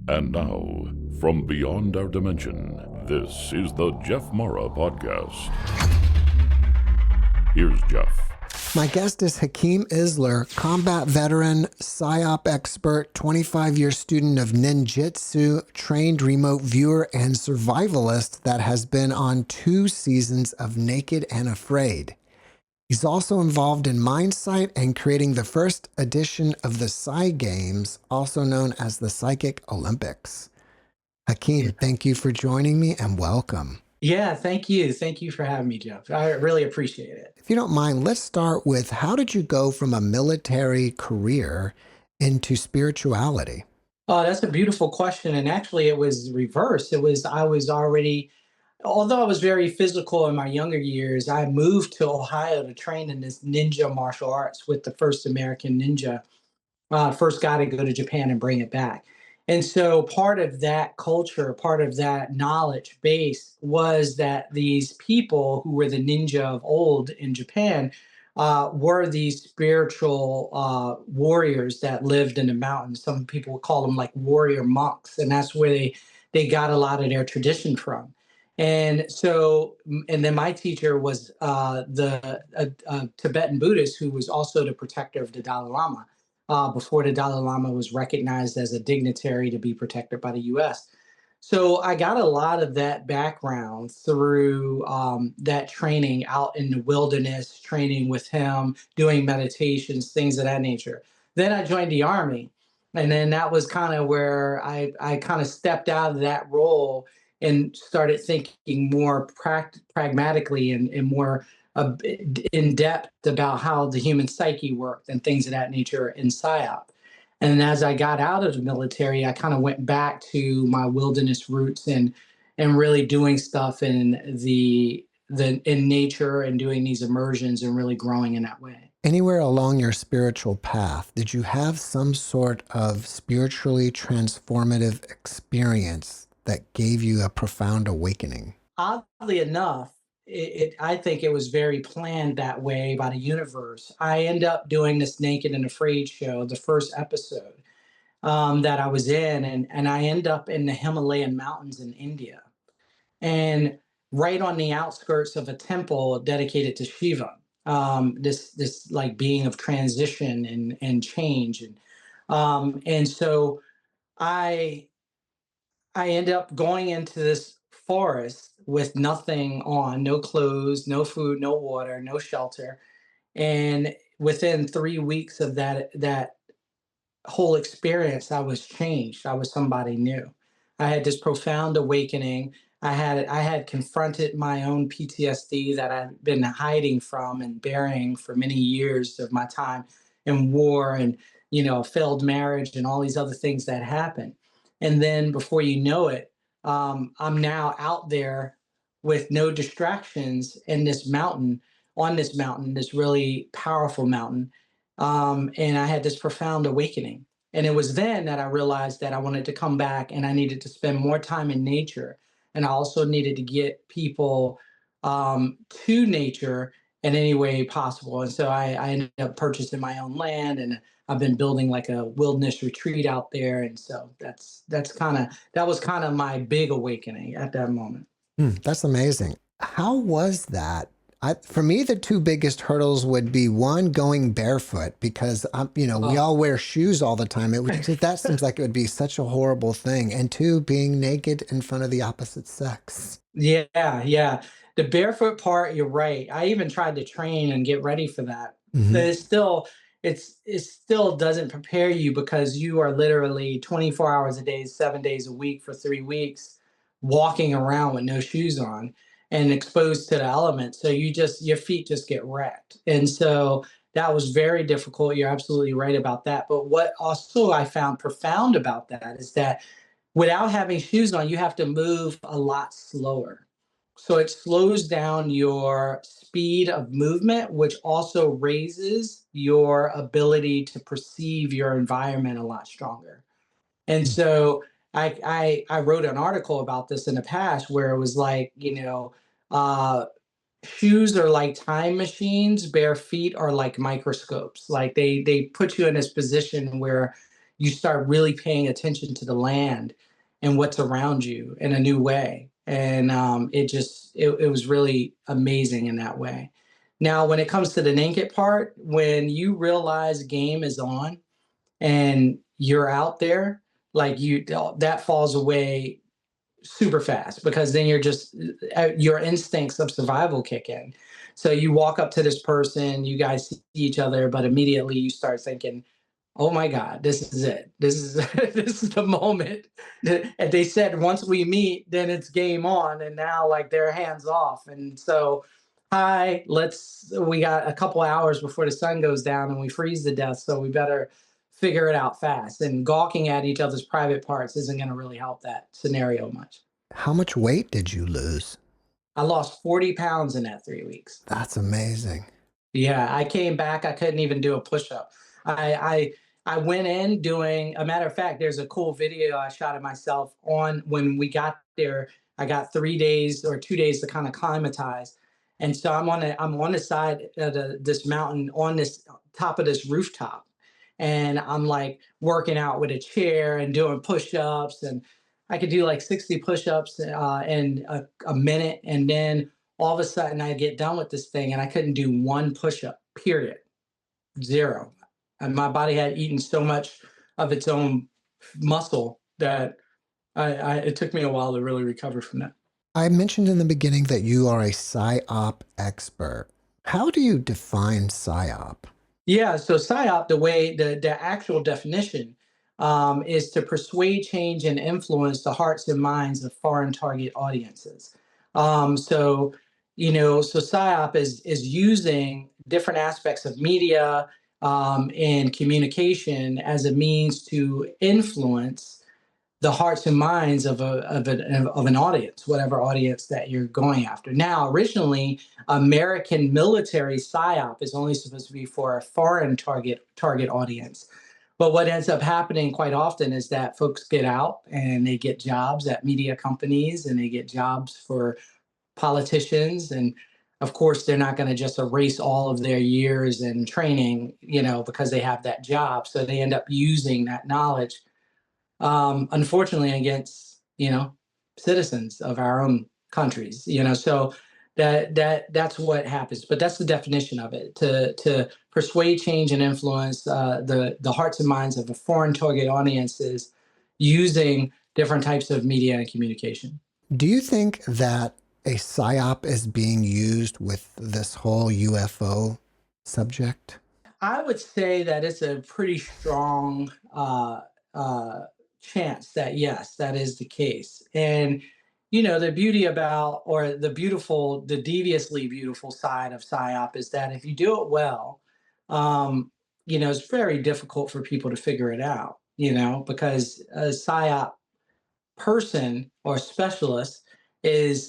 And now, from beyond our dimension, this is the JeffMara podcast. Here's Jeff. My guest is Hakim Isler, combat veteran, Psyop expert, 25-year student of Ninjitsu, trained remote viewer, and survivalist that has been on 2 seasons of Naked and Afraid. He's also involved in Mindsight and creating the first edition of the Psy Games, also known as the Psychic Olympics. Hakim, thank you for joining me and welcome. Yeah, thank you. Thank you for having me, Jeff. I really appreciate it. If you don't mind, let's start with how did you go from a military career into spirituality? Oh, that's a beautiful question. And actually, it was reversed. I was already, although I was very physical in my younger years, I moved to Ohio to train in this ninja martial arts with the first American ninja, first guy to go to Japan and bring it back. And so part of that culture, part of that knowledge base was that these people who were the ninja of old in Japan were these spiritual warriors that lived in the mountains. Some people would call them like warrior monks, and that's where they got a lot of their tradition from. And so, and then my teacher was the Tibetan Buddhist who was also the protector of the Dalai Lama. Before the Dalai Lama was recognized as a dignitary to be protected by the US. So I got a lot of that background through that training out in the wilderness, training with him, doing meditations, things of that nature. Then I joined the Army. And then that was kind of where I kind of stepped out of that role and started thinking more pragmatically and more in depth about how the human psyche worked and things of that nature in Psyop. And as I got out of the military, I kind of went back to my wilderness roots and really doing stuff in in nature and doing these immersions and really growing in that way. Anywhere along your spiritual path, did you have some sort of spiritually transformative experience that gave you a profound awakening? Oddly enough, I think it was very planned that way by the universe. I end up doing this Naked and Afraid show, the first episode that I was in, and I end up in the Himalayan mountains in India, and right on the outskirts of a temple dedicated to Shiva, this like being of transition and change, and so I I end up going into this forest with nothing on, no clothes, no food, no water, no shelter. And within 3 weeks of that whole experience, I was changed. I was somebody new. I had this profound awakening. I had confronted my own PTSD that I'd been hiding from and burying for many years of my time in war and failed marriage and all these other things that happened. And then before you know it, I'm now out there with no distractions in this mountain, on this mountain, this really powerful mountain. And I had this profound awakening. And it was then that I realized that I wanted to come back and I needed to spend more time in nature. And I also needed to get people to nature in any way possible. And so I ended up purchasing my own land and I've been building like a wilderness retreat out there. And so that was kind of my big awakening at that moment. That's amazing. How was that? For me, the 2 biggest hurdles would be one, going barefoot because we all wear shoes all the time. That seems like it would be such a horrible thing. And 2, being naked in front of the opposite sex. Yeah, yeah. The barefoot part, you're right. I even tried to train and get ready for that. But it still doesn't prepare you because you are literally 24 hours a day, 7 days a week for 3 weeks, walking around with no shoes on and exposed to the elements. So your feet just get wrecked. And so that was very difficult. You're absolutely right about that. But what also I found profound about that is that without having shoes on, you have to move a lot slower. So it slows down your speed of movement, which also raises your ability to perceive your environment a lot stronger. And so I wrote an article about this in the past where it was like, uh, shoes are like time machines, bare feet are like microscopes. Like they put you in this position where you start really paying attention to the land and what's around you in a new way. And it was really amazing in that way. Now, when it comes to the naked part, when you realize game is on and you're out there, like that falls away super fast, because then you're just your instincts of survival kick in. So you walk up to this person, you guys see each other, but immediately you start thinking, oh my God, this is it. This is this is the moment. And they said once we meet, then it's game on. And now like they're hands off. And so, hi, we got a couple hours before the sun goes down and we freeze to death. So we better figure it out fast. And gawking at each other's private parts isn't going to really help that scenario much. How much weight did you lose? I lost 40 pounds in that 3 weeks. That's amazing. Yeah, I came back. I couldn't even do a push-up. I went in doing, a matter of fact, there's a cool video I shot of myself on when we got there. I got 3 days or 2 days to kind of climatize. And so I'm on the side of this mountain on this top of this rooftop. And I'm like working out with a chair and doing push-ups, and I could do like 60 push-ups in a minute. And then all of a sudden I get done with this thing and I couldn't do one push-up, period. Zero. And my body had eaten so much of its own muscle that it took me a while to really recover from that. I mentioned in the beginning that you are a Psyop expert. How do you define Psyop? Yeah, so Psyop, the actual definition is to persuade, change, and influence the hearts and minds of foreign target audiences. So Psyop is using different aspects of media and communication as a means to influence the hearts and minds of an audience, whatever audience that you're going after. Now, originally, American military psyop is only supposed to be for a foreign target audience. But what ends up happening quite often is that folks get out and they get jobs at media companies and they get jobs for politicians. And of course, they're not going to just erase all of their years and training, because they have that job. So they end up using that knowledge, unfortunately, against citizens of our own countries. So that's what happens. But that's the definition of it: to persuade, change, and influence the hearts and minds of a foreign target audiences using different types of media and communication. Do you think that a psyop is being used with this whole UFO subject? I would say that it's a pretty strong chance that yes, that is the case. And the beauty about, or the deviously beautiful side of psyop is that if you do it well, it's very difficult for people to figure it out. Because a psyop person or specialist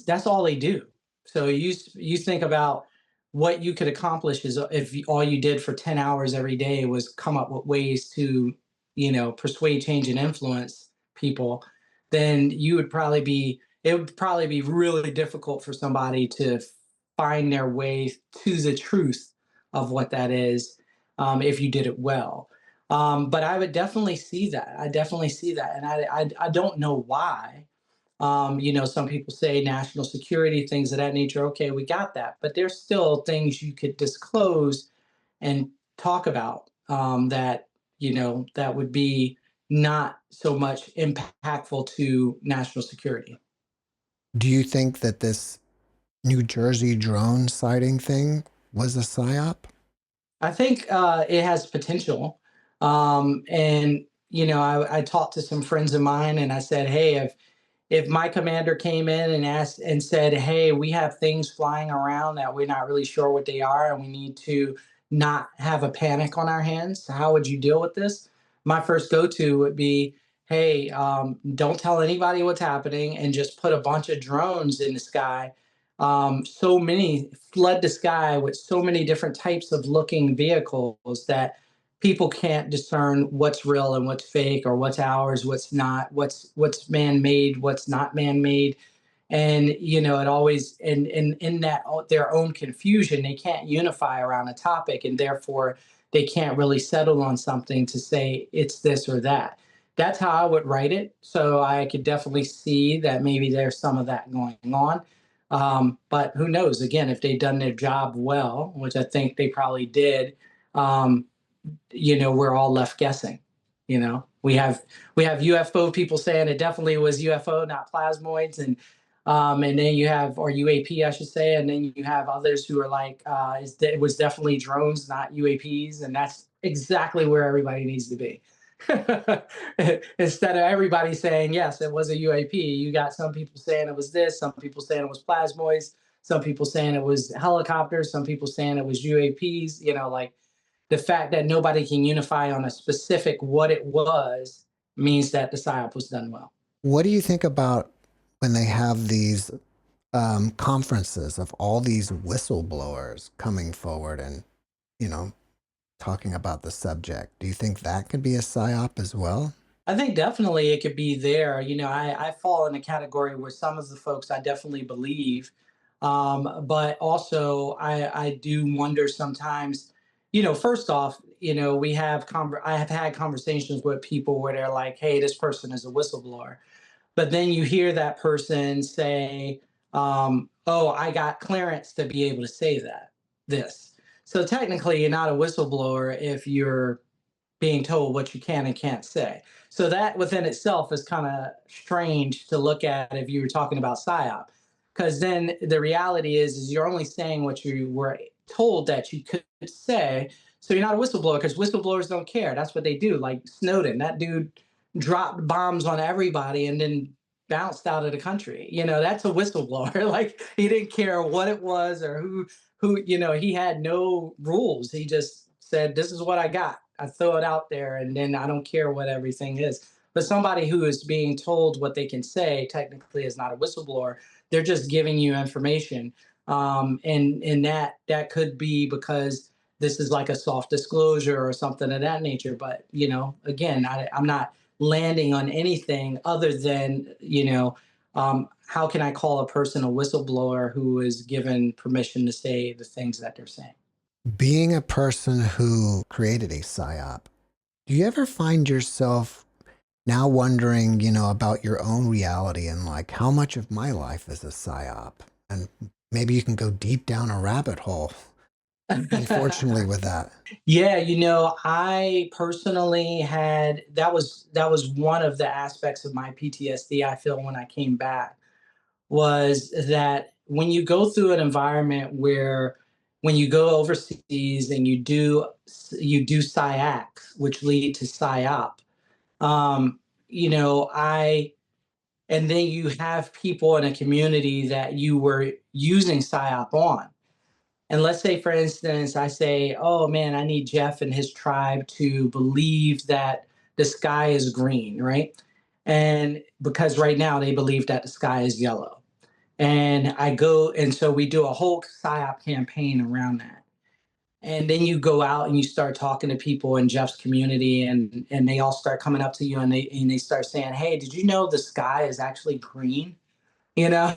that's all they do. So you think about what you could accomplish is if all you did for 10 hours every day was come up with ways to persuade, change, and influence people, then it would probably be really difficult for somebody to find their way to the truth of what that is, if you did it well. But I would definitely see that. And I don't know why. Some people say national security, things of that nature. Okay, we got that. But there's still things you could disclose and talk about, that would be not so much impactful to national security. Do you think that this New Jersey drone sighting thing was a psyop? I think it has potential. And, I talked to some friends of mine and I said, hey, if my commander came in and asked and said, hey, we have things flying around that we're not really sure what they are and we need to not have a panic on our hands, how would you deal with this? My first go-to would be, hey, don't tell anybody what's happening and just put a bunch of drones in the sky. Flood the sky with so many different types of looking vehicles that people can't discern what's real and what's fake, or what's ours, what's not, what's man-made, what's not man-made. And it always, and in that their own confusion, they can't unify around a topic, and therefore they can't really settle on something to say it's this or that. That's how I would write it. So I could definitely see that maybe there's some of that going on. But who knows? Again, if they've done their job well, which I think they probably did, um, we're all left guessing. We have UFO people saying it definitely was UFO, not plasmoids, and then you have, or UAP, I should say, and then you have others who are like, it was definitely drones, not UAPs, and that's exactly where everybody needs to be. Instead of everybody saying yes, it was a UAP, you got some people saying it was this, some people saying it was plasmoids, some people saying it was helicopters, some people saying it was UAPs. Like the fact that nobody can unify on a specific what it was means that the psyop was done well. What do you think about when they have these conferences of all these whistleblowers coming forward and, talking about the subject? Do you think that could be a psyop as well? I think definitely it could be there. I fall in a category where some of the folks I definitely believe, but also I do wonder sometimes. First off, I have had conversations with people where they're like, "Hey, this person is a whistleblower," but then you hear that person say, "Oh, I got clearance to be able to say this." So technically, you're not a whistleblower if you're being told what you can and can't say. So that within itself is kind of strange to look at if you were talking about psyop, because then the reality is you're only saying what you were told that you could say. So you're not a whistleblower because whistleblowers don't care. That's what they do. Like Snowden, that dude dropped bombs on everybody and then bounced out of the country. That's a whistleblower. Like he didn't care what it was or who. He had no rules. He just said, "This is what I got. I throw it out there, and then I don't care what everything is." But somebody who is being told what they can say technically is not a whistleblower. They're just giving you information, and that could be because this is like a soft disclosure or something of that nature. But again, I'm not landing on anything other than how can I call a person a whistleblower who is given permission to say the things that they're saying? Being a person who created a psyop, do you ever find yourself now wondering, about your own reality and like how much of my life is a psyop? And maybe you can go deep down a rabbit hole, unfortunately, with that. Yeah, I personally had that was one of the aspects of my PTSD I feel when I came back was that when you go through an environment where when you go overseas and you do psyacs, which lead to psyop, I and then you have people in a community that you were using psyop on. And let's say, for instance, I say, "Oh man, I need Jeff and his tribe to believe that the sky is green," right? And because right now they believe that the sky is yellow. And I go, and so we do a whole PSYOP campaign around that. And then you go out and you start talking to people in Jeff's community, and they all start coming up to you and they start saying, "Hey, did you know the sky is actually green?" you know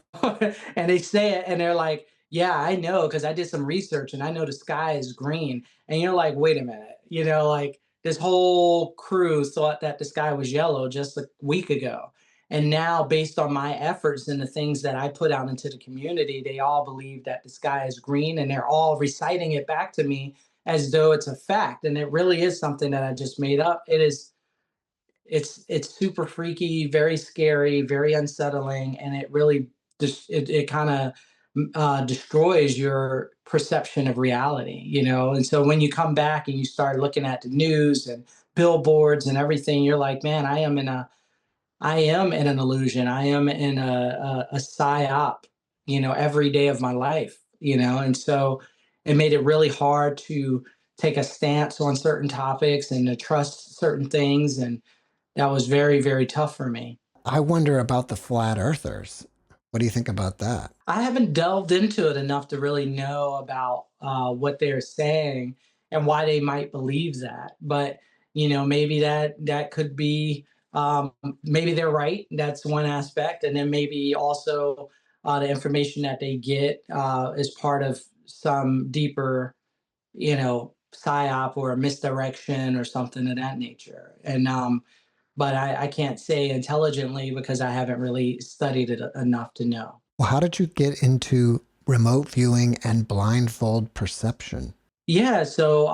and they say it and they're like, "Yeah, I know because I did some research and I know the sky is green." And you're like, "Wait a minute, like this whole crew thought that the sky was yellow just a week ago, and now based on my efforts and the things that I put out into the community, they all believe that the sky is green, and they're all reciting it back to me as though it's a fact, and it really is something that I just made up. It's super freaky, very scary, very unsettling, and it really it kind of destroys your perception of reality, And so when you come back and you start looking at the news and billboards and everything, you're like, "Man, I am in an illusion. I am in a psyop, every day of my life, And so it made it really hard to take a stance on certain topics and to trust certain things, and that was very, very tough for me. I wonder about the flat earthers. What do you think about that? I haven't delved into it enough to really know about what they're saying and why they might believe that. But maybe that could be maybe they're right. That's one aspect, and then maybe also the information that they get is part of some deeper, psyop or a misdirection or something of that nature. And but I can't say intelligently because I haven't really studied it enough to know. Well, how did you get into remote viewing and blindfold perception? Yeah, so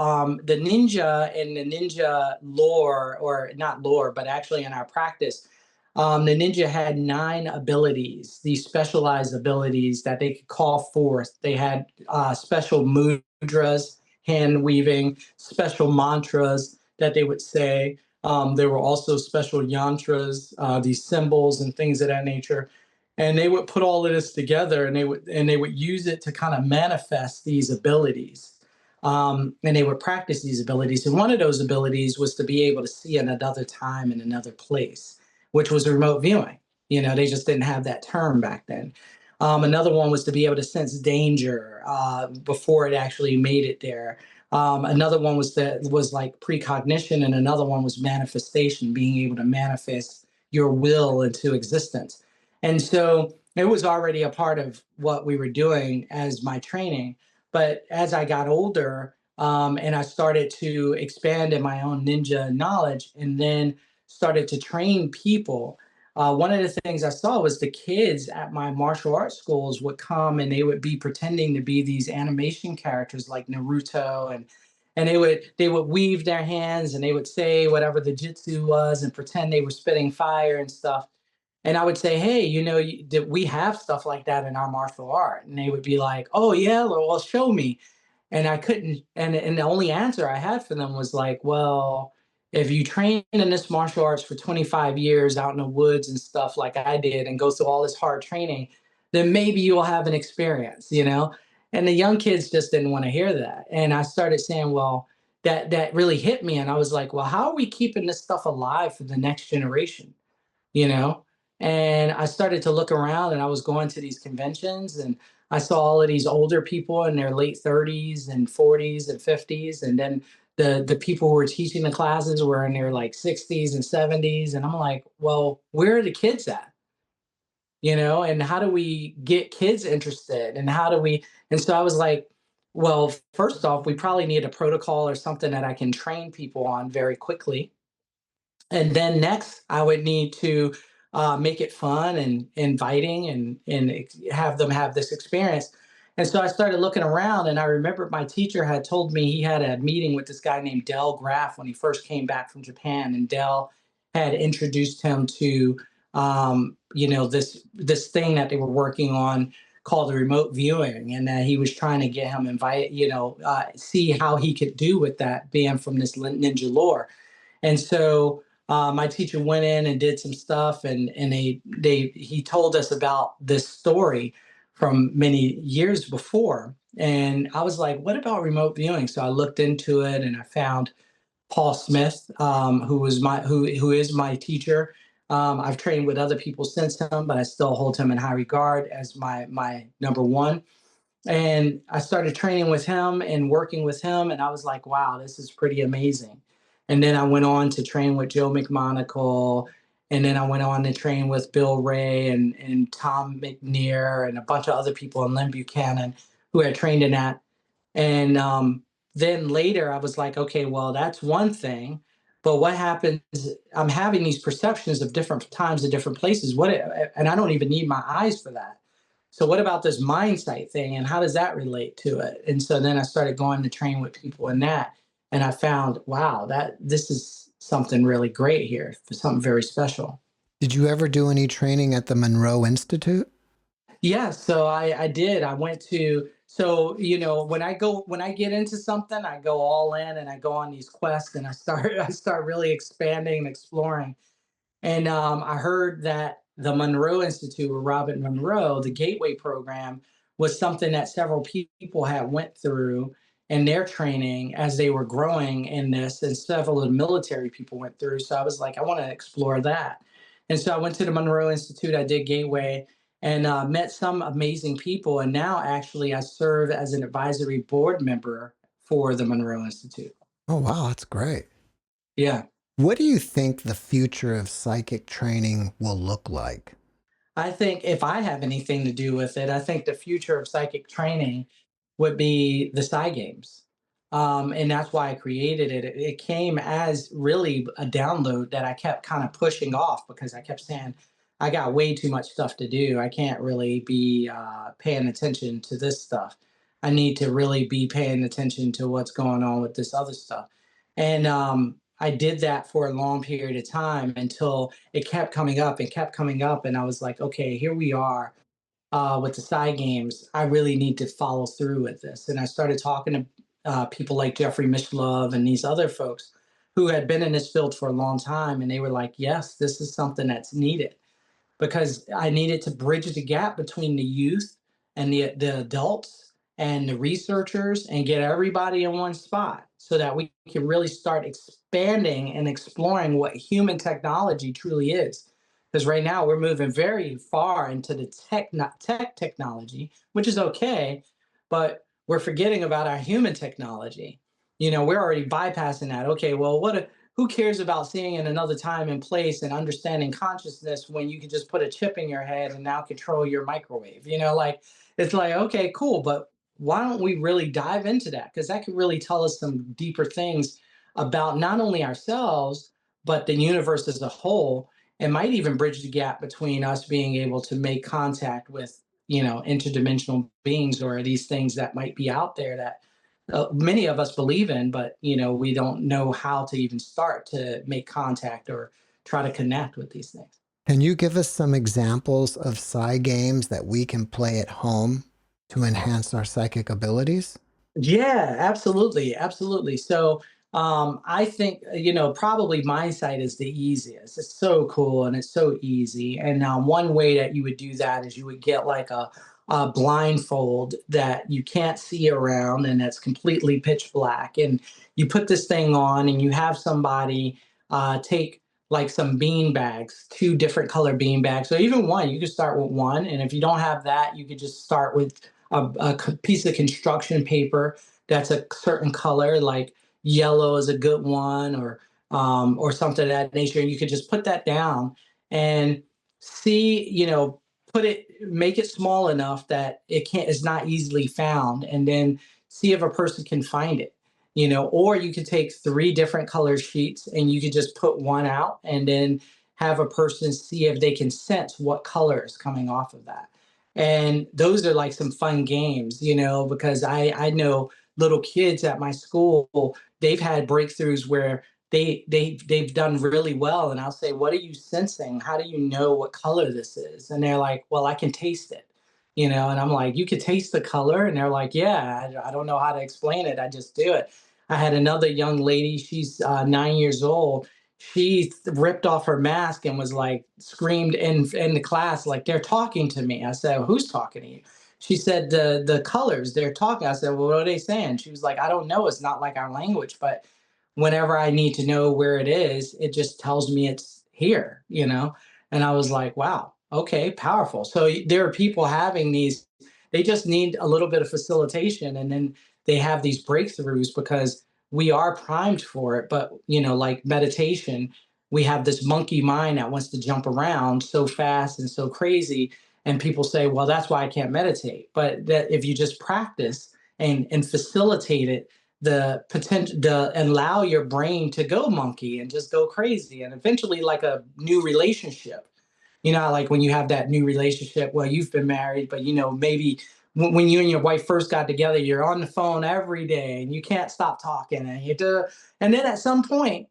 the ninja and the ninja lore, or not lore, but actually in our practice, the ninja had 9 abilities, these specialized abilities that they could call forth. They had special mudras, hand weaving, special mantras that they would say. There were also special yantras, these symbols and things of that nature. And they would put all of this together, and they would use it to kind of manifest these abilities, and they would practice these abilities. And one of those abilities was to be able to see in another time in another place, which was remote viewing. They just didn't have that term back then. Another one was to be able to sense danger before it actually made it there. Another one was like precognition, and another one was manifestation, being able to manifest your will into existence. And so it was already a part of what we were doing as my training. But as I got older, and I started to expand in my own ninja knowledge, and then started to train people, one of the things I saw was the kids at my martial arts schools would come and they would be pretending to be these animation characters like Naruto, and they would weave their hands and they would say whatever the jitsu was and pretend they were spitting fire and stuff. And I would say, hey, we have stuff like that in our martial art. And they would be like, oh, yeah, well, show me. And I couldn't. And the only answer I had for them was like, well, if you train in this martial arts for 25 years out in the woods and stuff like I did and go through all this hard training, then maybe you'll have an experience. And the young kids just didn't want to hear that. And I started saying, well, that really hit me. And I was like, well, how are we keeping this stuff alive for the next generation? you know? And I started to look around and I was going to these conventions and I saw all of these older people in their late 30s and 40s and 50s. And then the people who were teaching the classes were in their like 60s and 70s. And I'm like, well, where are the kids at? And how do we get kids interested? And so I was like, well, first off, we probably need a protocol or something that I can train people on very quickly. And then next, I would need to make it fun and inviting and have them have this experience. And so I started looking around, and I remember my teacher had told me he had a meeting with this guy named Del Graff when he first came back from Japan, and Del had introduced him to this thing that they were working on called the remote viewing, and that he was trying to get him invited, see how he could do with that being from this ninja lore. And so my teacher went in and did some stuff, and he told us about this story from many years before. And I was like, what about remote viewing? So I looked into it and I found Paul Smith, who is my teacher. I've trained with other people since him, but I still hold him in high regard as my number one. And I started training with him and working with him, and I was like, wow, this is pretty amazing. And then I went on to train with Joe McMonagle, and then I went on to train with Bill Ray and Tom McNear and a bunch of other people, and Lynn Buchanan, who had trained in that. And then later I was like, okay, well, that's one thing. But what happens? I'm having these perceptions of different times in different places. And I don't even need my eyes for that. So what about this Mindsight thing, and how does that relate to it? And so then I started going to train with people in that, and I found, wow, that this is something really great here, something very special. Did you ever do any training at the Monroe Institute? Yeah, so I did. I went to so when I get into something, I go all in and I go on these quests and I start really expanding and exploring. And I heard that the Monroe Institute with Robert Monroe, the Gateway program, was something that several people had went through in their training as they were growing in this, and several of the military people went through. So I was like, I want to explore that. And so I went to the Monroe Institute. I did Gateway and met some amazing people. And now actually I serve as an advisory board member for the Monroe Institute. Oh, wow, that's great. Yeah. What do you think the future of psychic training will look like? I think if I have anything to do with it, I think the future of psychic training would be the Psy Games. And that's why I created it. It came as really a download that I kept kind of pushing off because I kept saying, I got way too much stuff to do. I can't really be paying attention to this stuff. I need to really be paying attention to what's going on with this other stuff. And I did that for a long period of time until it kept coming up and kept coming up. And I was like, okay, here we are with the Psy Games. I really need to follow through with this. And I started talking to people like Jeffrey Mishlove and these other folks who had been in this field for a long time. And they were like, yes, this is something that's needed because I needed to bridge the gap between the youth and the adults and the researchers and get everybody in one spot so that we can really start expanding and exploring what human technology truly is. Because right now we're moving very far into the tech technology, which is okay, but we're forgetting about our human technology. You know, we're already bypassing that. Okay, well, who cares about seeing in another time and place and understanding consciousness when you can just put a chip in your head and now control your microwave? You know, like it's like, okay, cool, but why don't we really dive into that? Because that could really tell us some deeper things about not only ourselves, but the universe as a whole, and might even bridge the gap between us being able to make contact with, you know, interdimensional beings or these things that might be out there that many of us believe in, but you know, we don't know how to even start to make contact or try to connect with these things. Can you give us some examples of Psy games that we can play at home to enhance our psychic abilities? Yeah, absolutely, absolutely. So I think you know probably Mindsight is the easiest. It's so cool and it's so easy. And one way that you would do that is you would get like a blindfold that you can't see around and that's completely pitch black. And you put this thing on and you have somebody take like some bean bags, two different color bean bags, or even one. You could start with one, and if you don't have that, you could just start with a piece of construction paper that's a certain color, like yellow is a good one, or something of that nature. And you could just put that down and see, you know, make it small enough that it can't is not easily found, and then see if a person can find it. You know, or you could take three different color sheets and you could just put one out and then have a person see if they can sense what color is coming off of that. And those are like some fun games, you know, because I know little kids at my school, they've had breakthroughs where they've done really well. And I'll say, what are you sensing? How do you know what color this is? And they're like, well, I can taste it. You know, and I'm like, you could taste the color. And they're like, yeah, I don't know how to explain it. I just do it. I had another young lady, she's 9 years old. She ripped off her mask and was like screamed in the class like they're talking to me. I said, who's talking to you? She said the colors they're talking. I said, well, what are they saying? She was like, I don't know, it's not like our language, but whenever I need to know where it is, it just tells me it's here, you know. And I was like, wow, okay, powerful. So there are people having these, they just need a little bit of facilitation, and then they have these breakthroughs because we are primed for it. But you know, like meditation, we have this monkey mind that wants to jump around so fast and so crazy. And people say, well, that's why I can't meditate. But that if you just practice and facilitate it, the potential, the allow your brain to go monkey and just go crazy, and eventually like a new relationship. You know, like when you have that new relationship, well, you've been married, but you know, maybe when you and your wife first got together, you're on the phone every day and you can't stop talking, and you do, and then at some point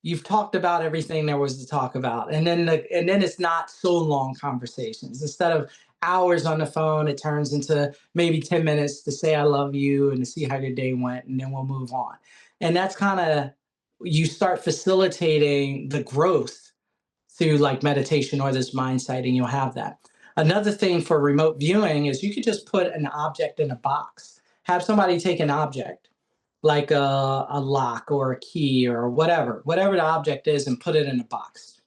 you've talked about everything there was to talk about, and then it's not so long conversations. Instead of hours on the phone, it turns into maybe 10 minutes to say I love you and to see how your day went, and then we'll move on. And that's kind of, you start facilitating the growth through like meditation or this mind sighting. You'll have that. Another thing for remote viewing is you could just put an object in a box, have somebody take an object like a lock or a key or whatever the object is, and put it in a box.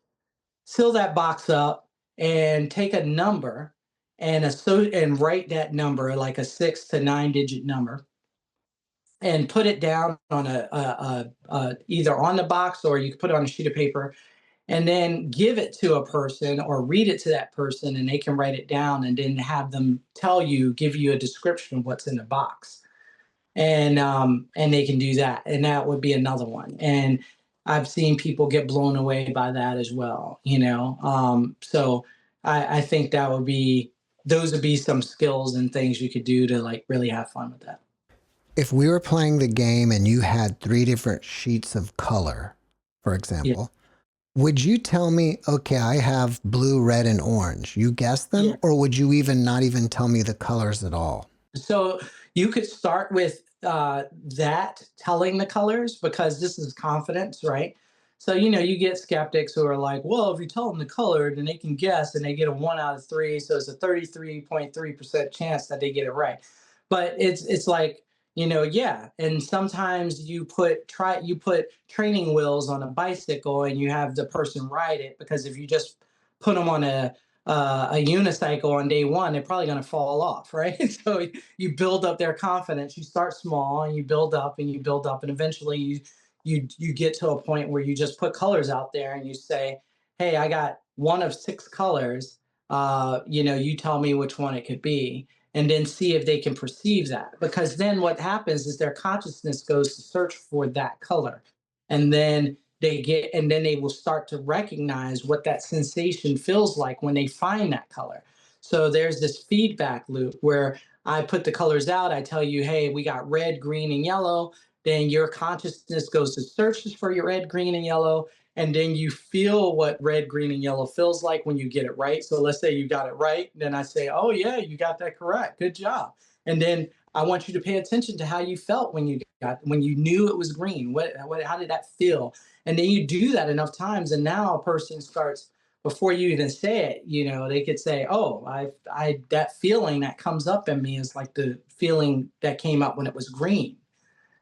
Seal that box up and take a number and write that number like a 6 to 9 digit number, and put it down on either on the box, or you can put it on a sheet of paper, and then give it to a person or read it to that person, and they can write it down and then have them give you a description of what's in the box. and they can do that, and that would be another one. And I've seen people get blown away by that as well, you know. So I think that would be those would be some skills and things you could do to like really have fun with that. If we were playing the game and you had 3 different sheets of color, for Yeah. example, would you tell me, okay, I have blue, red, and orange? You guess them, Yeah. or would you even not even tell me the colors at all? So you could start with that telling the colors, because this is confidence, right? So you know you get skeptics who are like, well, if you tell them the color, then they can guess, and they get a 1 out of 3, so it's a 33.3% chance that they get it right. But it's like, you know, yeah. And sometimes you put training wheels on a bicycle and you have the person ride it, because if you just put them on a unicycle on day one, they're probably going to fall off, right? So you build up their confidence. You start small and you build up and you build up, and eventually you get to a point where you just put colors out there and you say, "Hey, I got 1 of 6 colors. You know, you tell me which one it could be." And then see if they can perceive that. Because then what happens is their consciousness goes to search for that color. And then they will start to recognize what that sensation feels like when they find that color. So there's this feedback loop where I put the colors out, I tell you, hey, we got red, green, and yellow. Then your consciousness goes to search for your red, green, and yellow. And then you feel what red, green, and yellow feels like when you get it right. So let's say you got it right. Then I say, oh, yeah, you got that correct. Good job. And then I want you to pay attention to how you felt when you knew it was green. How did that feel? And then you do that enough times, and now a person starts, before you even say it, you know, they could say, oh, I that feeling that comes up in me is like the feeling that came up when it was green.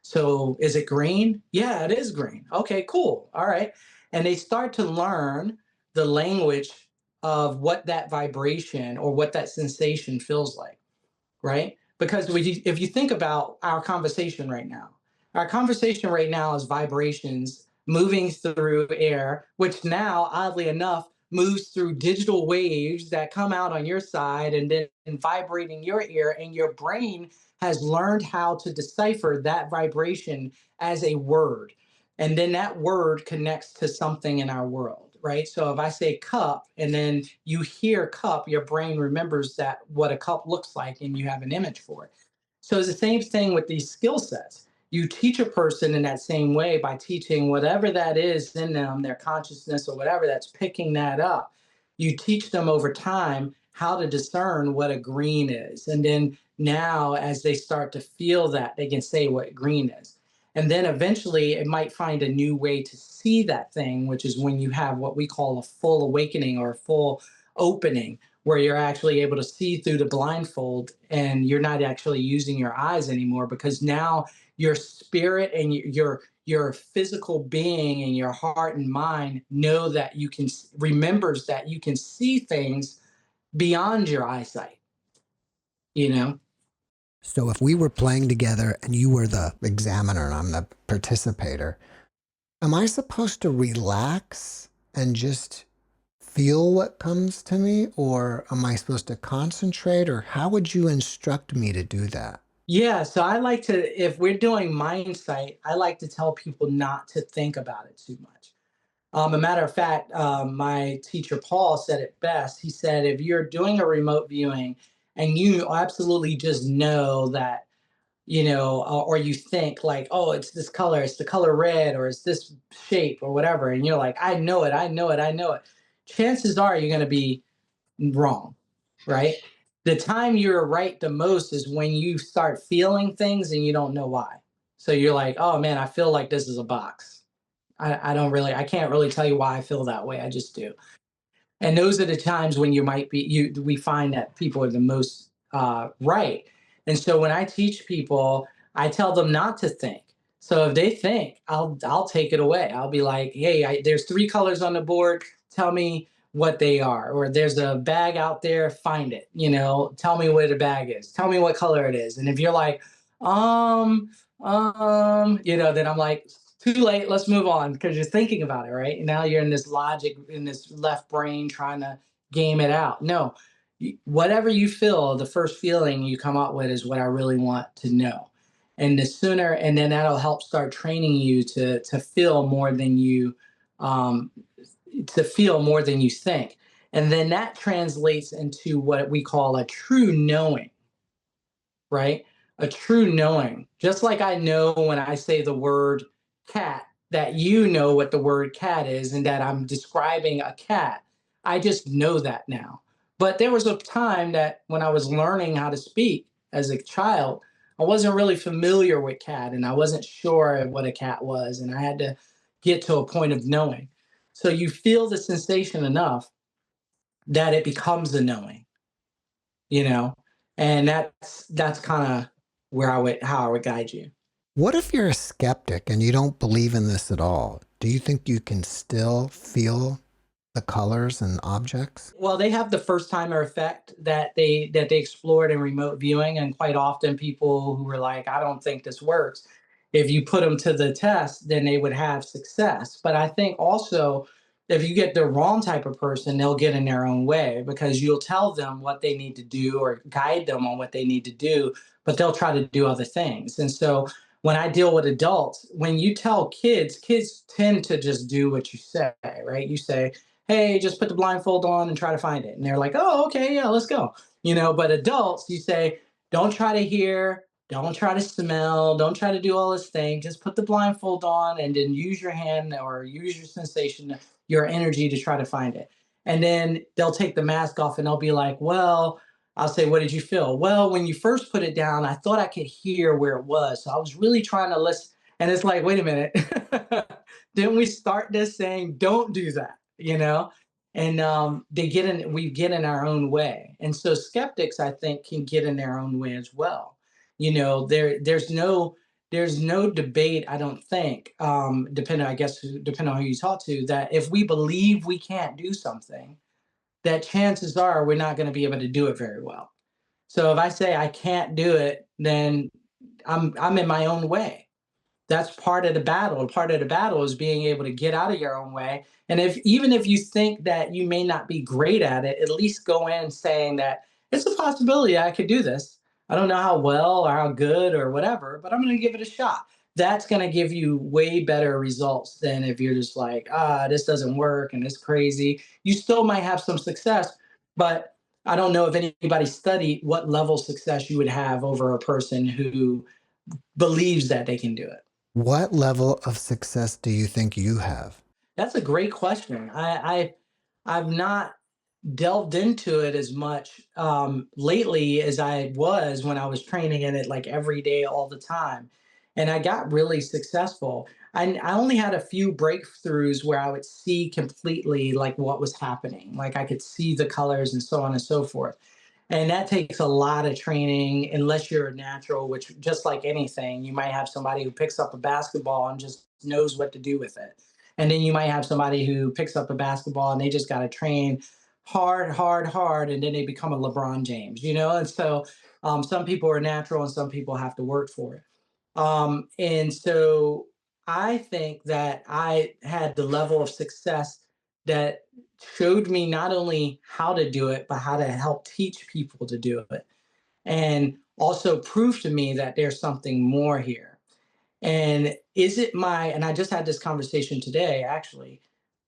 So is it green? Yeah, it is green. Okay, cool. All right. And they start to learn the language of what that vibration or what that sensation feels like, right? Because if you think about our conversation right now is vibrations moving through air, which now, oddly enough, moves through digital waves that come out on your side and then vibrating your ear, and your brain has learned how to decipher that vibration as a word. And then that word connects to something in our world, right? So if I say cup and then you hear cup, your brain remembers that what a cup looks like and you have an image for it. So it's the same thing with these skill sets. You teach a person in that same way by teaching whatever that is in them, their consciousness or whatever that's picking that up. You teach them over time how to discern what a green is. And then now, as they start to feel that, they can say what green is. And then eventually it might find a new way to see that thing, which is when you have what we call a full awakening or a full opening, where you're actually able to see through the blindfold and you're not actually using your eyes anymore, because now your spirit and your physical being and your heart and mind know that you can remembers that you can see things beyond your eyesight, you know. So if we were playing together and you were the examiner and I'm the participator, am I supposed to relax and just feel what comes to me, or am I supposed to concentrate, or how would you instruct me to do that? Yeah, so I like to, if we're doing Mindsight, I like to tell people not to think about it too much. A matter of fact, my teacher Paul said it best. He said, if you're doing a remote viewing and you absolutely just know that, you know, or you think like, oh, it's this color, it's the color red, or it's this shape or whatever, and you're like, I know it, I know it, I know it. Chances are you're going to be wrong, right? The time you're right the most is when you start feeling things and you don't know why. So you're like, oh man, I feel like this is a box. I can't really tell you why I feel that way. I just do. And those are the times when we find that people are the most right. And so when I teach people, I tell them not to think. So if they think, I'll take it away. I'll be like, hey, there's 3 colors on the board. Tell me what they are. Or there's a bag out there. Find it. You know, tell me where the bag is. Tell me what color it is. And if you're like, you know, then I'm like, too late, let's move on, because you're thinking about it, right? And now you're in this logic, in this left brain trying to game it out. No, whatever you feel, the first feeling you come up with is what I really want to know. And the sooner, and then that'll help start training you to feel more than you think. And then that translates into what we call a true knowing, right? A true knowing. Just like I know when I say the word cat, that you know what the word cat is and that I'm describing a cat. I just know that now. But there was a time that when I was learning how to speak as a child, I wasn't really familiar with cat and I wasn't sure what a cat was. And I had to get to a point of knowing. So you feel the sensation enough that it becomes a knowing, you know, and that's kind of how I would guide you. What if you're a skeptic and you don't believe in this at all? Do you think you can still feel the colors and objects? Well, they have the first timer effect that they explored in remote viewing, and quite often people who were like, I don't think this works, if you put them to the test, then they would have success. But I think also if you get the wrong type of person, they'll get in their own way because you'll tell them what they need to do or guide them on what they need to do, but they'll try to do other things. And so when I deal with adults, when you tell kids tend to just do what you say, right? You say, hey, just put the blindfold on and try to find it. And they're like, oh, okay, yeah, let's go. But adults, you say, don't try to hear, don't try to smell, don't try to do all this thing. Just put the blindfold on and then use your hand or use your sensation, your energy to try to find it. And then they'll take the mask off and they'll be like, well, I'll say, what did you feel? Well, when you first put it down, I thought I could hear where it was. So I was really trying to listen. And it's like, wait a minute. Didn't we start this saying, don't do that? And we get in our own way. And so skeptics, I think, can get in their own way as well. There's no debate, I don't think, depending on who you talk to, that if we believe we can't do something, that chances are we're not going to be able to do it very well. So if I say I can't do it, then I'm in my own way. That's part of the battle. Part of the battle is being able to get out of your own way. And even if you think that you may not be great at it, at least go in saying that it's a possibility I could do this. I don't know how well or how good or whatever, but I'm going to give it a shot. That's going to give you way better results than if you're just like, this doesn't work and it's crazy. You still might have some success, but I don't know if anybody studied what level of success you would have over a person who believes that they can do it. What level of success do you think you have? That's a great question. I've not delved into it as much lately as I was when I was training in it like every day, all the time. And I got really successful. I only had a few breakthroughs where I would see completely like what was happening. Like I could see the colors and so on and so forth. And that takes a lot of training, unless you're a natural, which just like anything, you might have somebody who picks up a basketball and just knows what to do with it. And then you might have somebody who picks up a basketball and they just got to train hard, hard, hard, and then they become a LeBron James, And so some people are natural and some people have to work for it. And so I think that I had the level of success that showed me not only how to do it, but how to help teach people to do it. And also prove to me that there's something more here. And and I just had this conversation today, actually.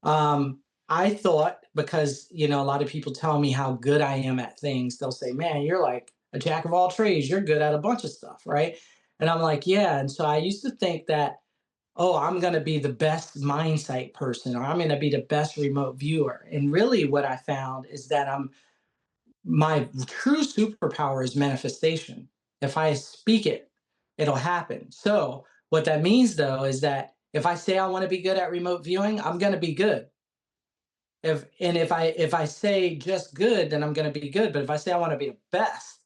I thought, because, a lot of people tell me how good I am at things, they'll say, man, you're like a jack of all trades. You're good at a bunch of stuff, right? And I'm like, yeah. And so I used to think that, oh, I'm going to be the best Mindsight person, or I'm going to be the best remote viewer. And really what I found is that my true superpower is manifestation. If I speak it, it'll happen. So what that means though is that if I say I want to be good at remote viewing, I'm going to be good. If I say just good, then I'm going to be good. But if I say I want to be the best,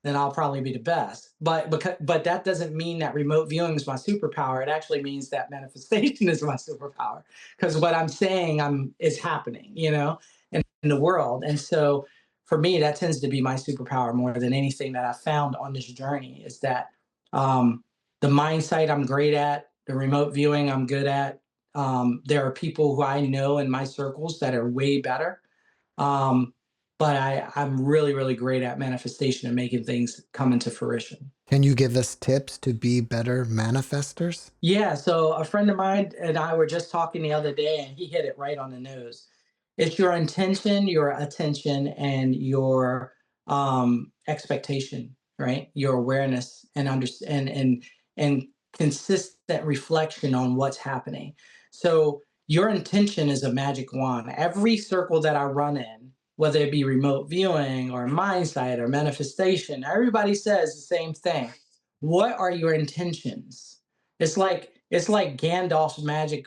then I'll probably be the best. But that doesn't mean that remote viewing is my superpower. It actually means that manifestation is my superpower, because what I'm saying is happening, in the world. And so for me, that tends to be my superpower more than anything that I found on this journey, is that the Mindsight I'm great at, the remote viewing I'm good at. There are people who I know in my circles that are way better. Um, but I'm really, really great at manifestation and making things come into fruition. Can you give us tips to be better manifestors? Yeah, so a friend of mine and I were just talking the other day, and he hit it right on the nose. It's your intention, your attention, and your expectation, right? Your awareness and understand and consistent reflection on what's happening. So your intention is a magic wand. Every circle that I run in, whether it be remote viewing or mindsight or manifestation, everybody says the same thing. What are your intentions? It's like Gandalf's magic,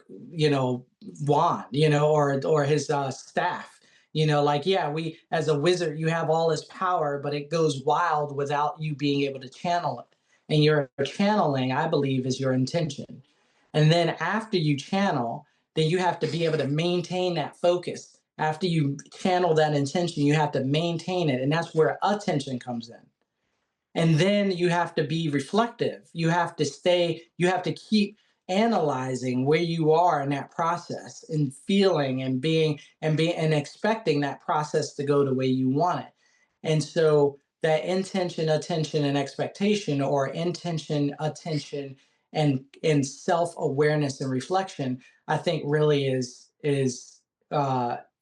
wand, or his staff. Like, yeah, we as a wizard, you have all this power, but it goes wild without you being able to channel it. And your channeling, I believe, is your intention. And then after you channel, then you have to be able to maintain that focus. After you channel that intention, you have to maintain it. And that's where attention comes in. And then you have to be reflective. You have to keep analyzing where you are in that process and feeling and being and expecting that process to go the way you want it. And so that intention, attention, and expectation, or intention, attention, and self-awareness and reflection, I think really is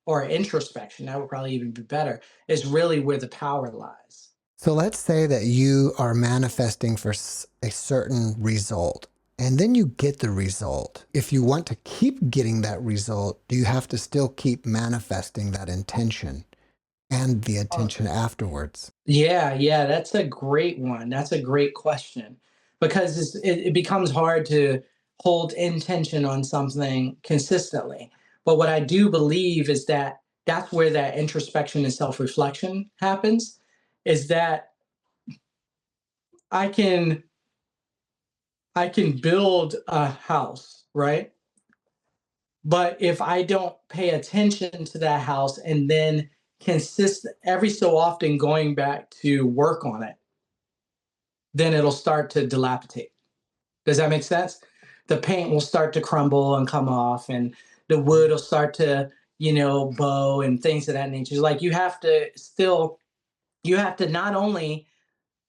or introspection, that would probably even be better, is really where the power lies. So let's say that you are manifesting for a certain result, and then you get the result. If you want to keep getting that result, do you have to still keep manifesting that intention and the attention afterwards? Yeah, yeah, that's a great one. That's a great question because it becomes hard to hold intention on something consistently. But what I do believe is that that's where that introspection and self-reflection happens, is that I can I can build a house, right? But if I don't pay attention to that house and then consist every so often going back to work on it, then it'll start to dilapidate. Does that make sense? The paint will start to crumble and come off, and the wood will start to, bow and things of that nature. Like you have to not only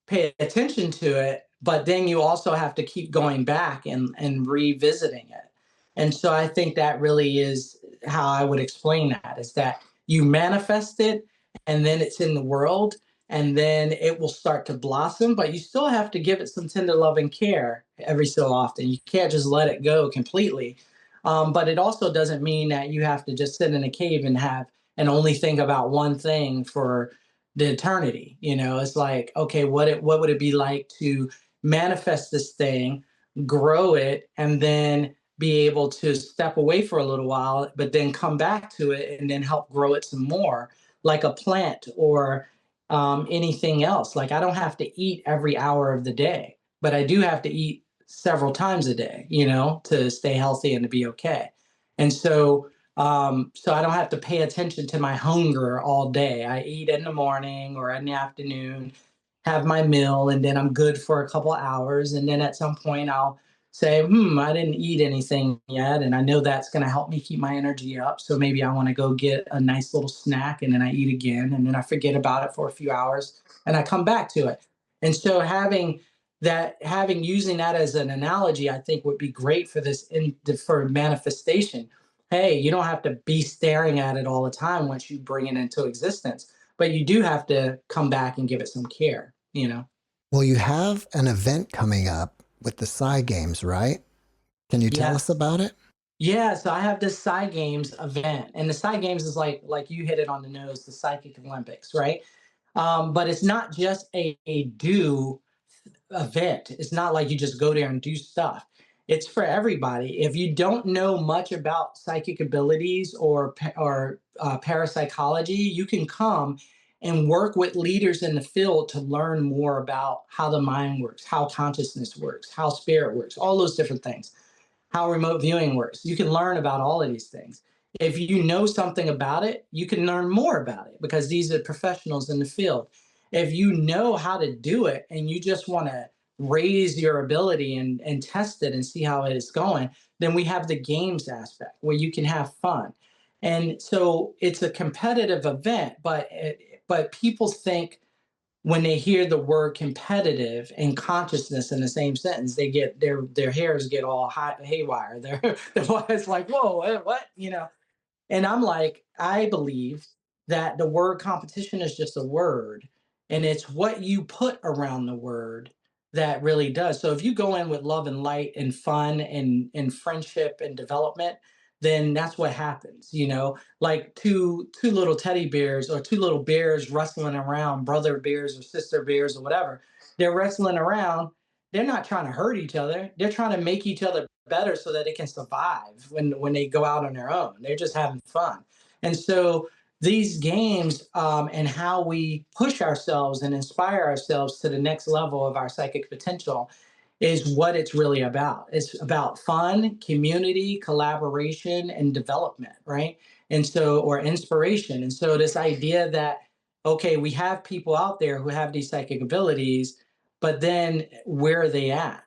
pay attention to it, but then you also have to keep going back and revisiting it. And so I think that really is how I would explain that, is that you manifest it and then it's in the world and then it will start to blossom, but you still have to give it some tender love and care every so often. You can't just let it go completely. But it also doesn't mean that you have to just sit in a cave and only think about one thing for the eternity. It's like, okay, what would it be like to manifest this thing, grow it, and then be able to step away for a little while, but then come back to it and then help grow it some more, like a plant or anything else. Like, I don't have to eat every hour of the day, but I do have to eat several times a day, to stay healthy and to be okay. And so I don't have to pay attention to my hunger all day. I eat in the morning or in the afternoon, have my meal, and then I'm good for a couple hours. And then at some point, I'll say, I didn't eat anything yet. And I know that's going to help me keep my energy up. So maybe I want to go get a nice little snack, and then I eat again. And then I forget about it for a few hours and I come back to it. And so using that as an analogy, I think would be great for for manifestation. Hey, you don't have to be staring at it all the time once you bring it into existence, but you do have to come back and give it some care. Well, you have an event coming up with the Psy Games, right? Can you tell us Yes. about it? Yeah, so I have this Psy Games event, and the Psy Games is like you hit it on the nose, the Psychic Olympics, right? But it's not just a do event. It's not like you just go there and do stuff. It's for everybody. If you don't know much about psychic abilities or parapsychology, you can come and work with leaders in the field to learn more about how the mind works, how consciousness works, how spirit works, all those different things, how remote viewing works. You can learn about all of these things. If you know something about it, you can learn more about it because these are professionals in the field. If you know how to do it and you just want to raise your ability and test it and see how it is going, then we have the games aspect where you can have fun. And so it's a competitive event, but but people think when they hear the word competitive and consciousness in the same sentence, they get their hairs get all hot haywire. It's like, whoa, what? And I'm like, I believe that the word competition is just a word, and it's what you put around the word that really does. So if you go in with love and light and fun and friendship and development, then that's what happens, like two little teddy bears or two little bears wrestling around, brother bears or sister bears or whatever. They're wrestling around. They're not trying to hurt each other. They're trying to make each other better so that they can survive when they go out on their own. They're just having fun. And so these games and how we push ourselves and inspire ourselves to the next level of our psychic potential is what it's really about. It's about fun, community, collaboration, and development, right? And so, or inspiration. And so, this idea that, okay, we have people out there who have these psychic abilities, but then where are they at?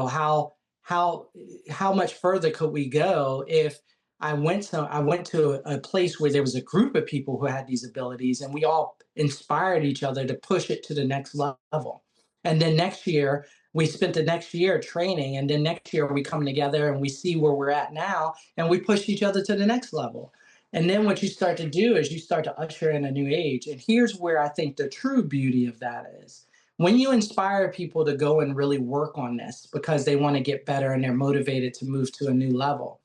How how much further could we go if I went to a place where there was a group of people who had these abilities, and we all inspired each other to push it to the next level. And then next year, we spent the next year training, and then next year we come together and we see where we're at now, and we push each other to the next level. And then what you start to do is you start to usher in a new age. And here's where I think the true beauty of that is when you inspire people to go and really work on this because they want to get better and they're motivated to move to a new level.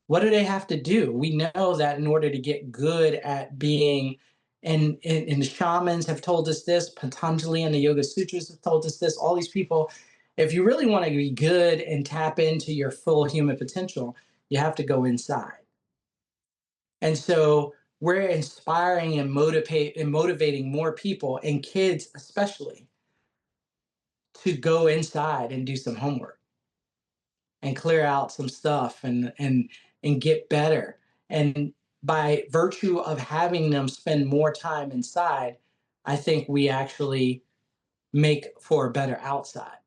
What do they have to do? We know that in order to get good at being, and the shamans have told us this, Patanjali and the Yoga Sutras have told us this, all these people, if you really want to be good and tap into your full human potential, you have to go inside. And so we're inspiring and motivating more people, and kids especially, to go inside and do some homework and clear out some stuff and get better. And by virtue of having them spend more time inside, I think we actually make for a better outside,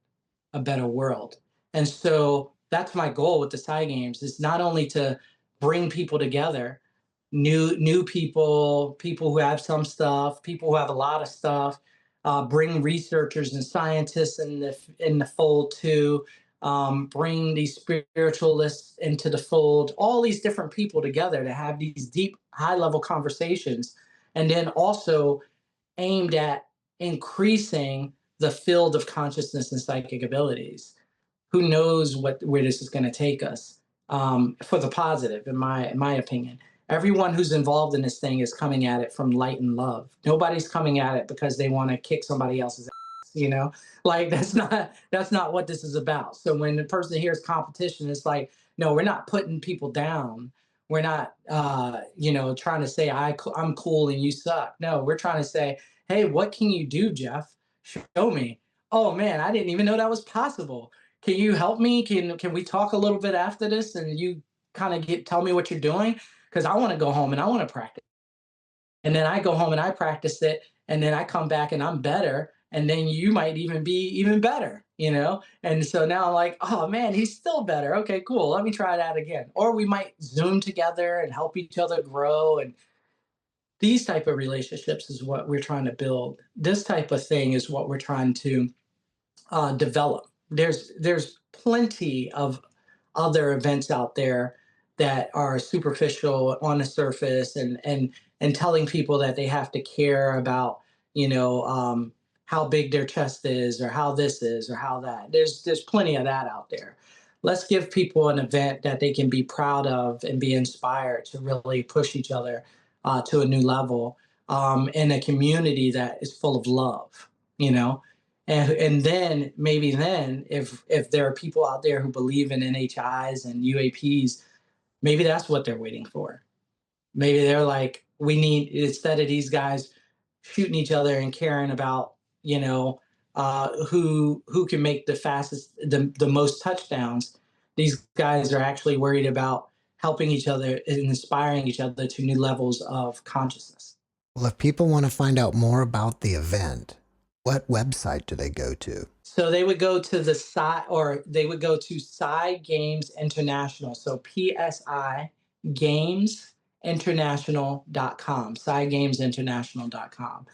a better world. And so that's my goal with the Psy Games, is not only to bring people together, new people who have some stuff, people who have a lot of stuff, bring researchers and scientists in the fold too, bring these spiritualists into the fold, all these different people together to have these deep, high level conversations, and then also aimed at increasing the field of consciousness and psychic abilities. Who knows where this is going to take us, for the positive, in my opinion. Everyone who's involved in this thing is coming at it from light and love. Nobody's coming at it because they want to kick somebody else's ass. Like that's not what this is about. So when the person hears competition, it's like, no, we're not putting people down. We're not trying to say I'm cool and you suck. No, we're trying to say, hey, what can you do, Jeff? Show me. Oh man, I didn't even know that was possible. Can you help me? Can we talk a little bit after this, and you kind of tell me what you're doing? Because I want to go home and I want to practice. And then I go home and I practice it, and then I come back and I'm better, and then you might even be even better. And so now I'm like, oh man, he's still better. Okay, cool. Let me try that again. Or we might Zoom together and help each other grow. And these type of relationships is what we're trying to build. This type of thing is what we're trying to develop. There's plenty of other events out there that are superficial on the surface, and telling people that they have to care about how big their chest is, or how this is, or how that. There's plenty of that out there. Let's give people an event that they can be proud of and be inspired to really push each other to a new level, in a community that is full of love. You know, and then maybe then if there are people out there who believe in NHIs and UAPs, maybe that's what they're waiting for. Maybe they're like, we need, instead of these guys shooting each other and caring about who can make the most touchdowns, these guys are actually worried about helping each other and inspiring each other to new levels of consciousness. Well, if people want to find out more about the event, what website do they go to? So they would go to they would go to Psy Games International. So PSI Games International.com, PsyGamesInternational.com.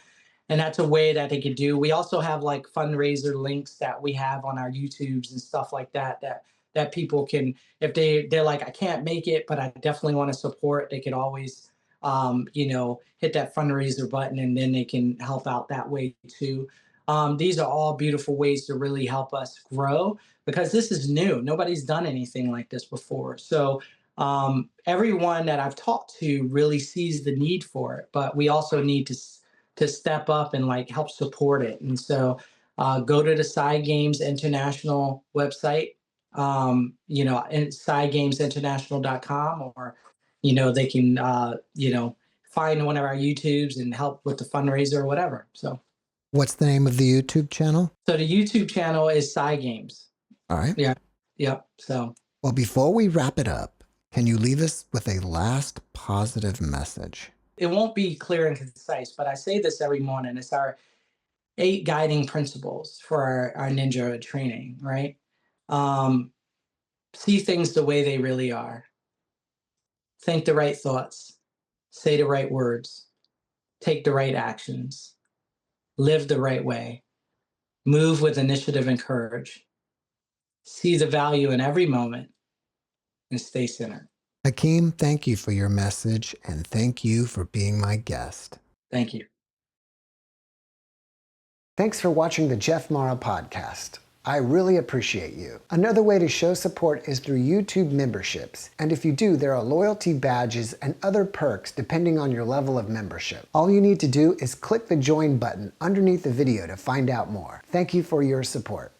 And that's a way that they could do. We also have like fundraiser links that we have on our YouTubes and stuff like that, that people can, if they're like, I can't make it, but I definitely want to support, they could always, hit that fundraiser button, and then they can help out that way too. These are all beautiful ways to really help us grow, because this is new. Nobody's done anything like this before. So everyone that I've talked to really sees the need for it, but we also need to step up and like help support it. And so go to the Psy Games International website, and PsyGamesInternational.com, or they can find one of our YouTubes and help with the fundraiser or whatever. So What's the name of the YouTube channel? so the YouTube channel is Psy Games. All right. Yeah. Yep. So Well, before we wrap it up, can you leave us with a last positive message? it won't be clear and concise, but I say this every morning. It's our 8 guiding principles for our ninja training, right? See things the way they really are. Think the right thoughts. Say the right words. Take the right actions. Live the right way. Move with initiative and courage. See the value in every moment, and stay centered. Hakim, thank you for your message, and thank you for being my guest. Thank you. Thanks for watching the JeffMara podcast. I really appreciate you. Another way to show support is through YouTube memberships. And if you do, there are loyalty badges and other perks depending on your level of membership. All you need to do is click the join button underneath the video to find out more. Thank you for your support.